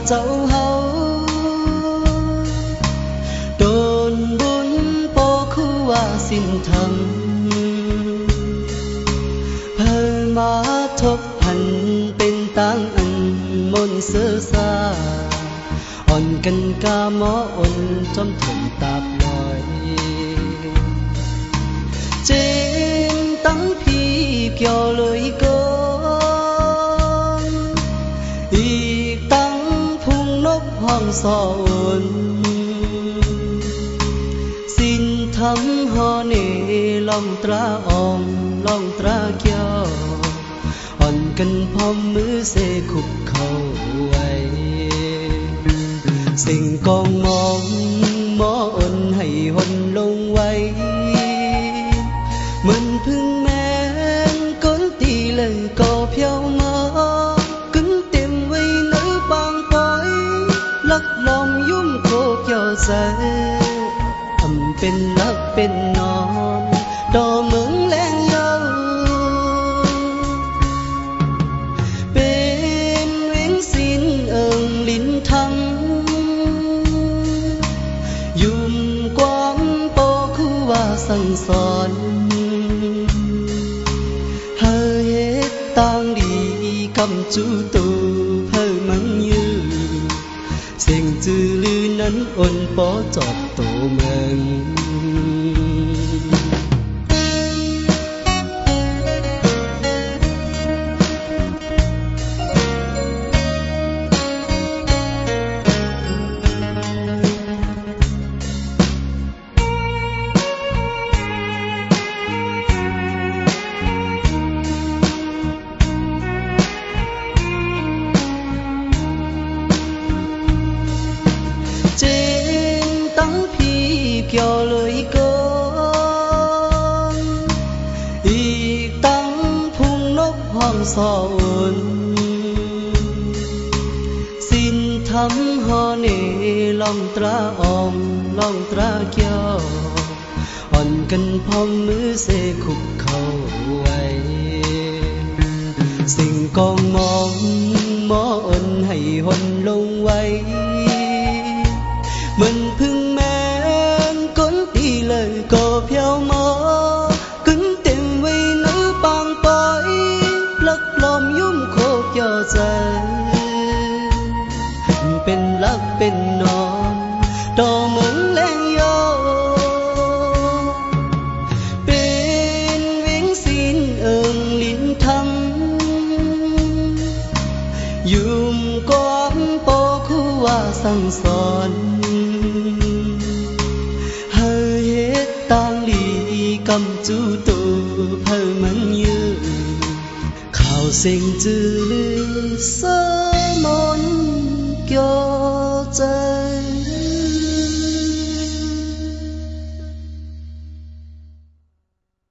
เจ้าเฮาโดนบุญโปคือว่าสิ้นธรรมเพิ่มมาทบพันเป็นต่างอันมนเสือซาอ่อนกันกาหมออ่อนจอมถึงตาบลอยเจนตั้งพี่เกี่ยวเลยก็อีกตั้งพุงนกห้องสอนสิ้นทำหอเนลองตราออมลองตราเกี่ยวอ่อนกันพร้อมมือเสคุกเข้าไว้สิ่งกองมองหมออ่อนให้หนลงไว้เหมือนพึ่งแมงก้นตีเลยก็เพียวมากึ่งเต็มไว้ในบางปอยลักลอมยุ่มโคกเกี่ยวใสทำเป็นลักเป็นนอนดอเมืองแรงเยาเป็นเว้งสินเอิงลิ้นทำยุ่มกว้างโปคือว่าสั่งสอนเฮเฮ็ดต่างดีกำจูตูเพิ่มมันยืนเสียงจือลือนั้นอ่อนปอจอดโตเมืองเจนตั้งพี่เกี่ยวเลยก็อีกตั้งพุงนกห้องสอนสิ้นทำหอเนลองตราออมลองตราเกี่ยวอ่อนกันพร้อมมือเสคุกเข้าไว้สิ่งกองมองหมออ่อนให้หนลงไว้เหมือนพึ่งแมงก้นตีเลยก็เพียวมอกึ่งเต็มไว้ในบางปอยลักลอมยุ่มโคกย่อใจเป็นลักเป็นนอนดอเมืองแรงโยเป็นเว้งสินเอิงลิ้นทำยุ่มกว้างโปคือว่าสั่งสอนต่างลีกำจูตูเพิ่มมันยืนข่าวเสียงจือลือเสมอ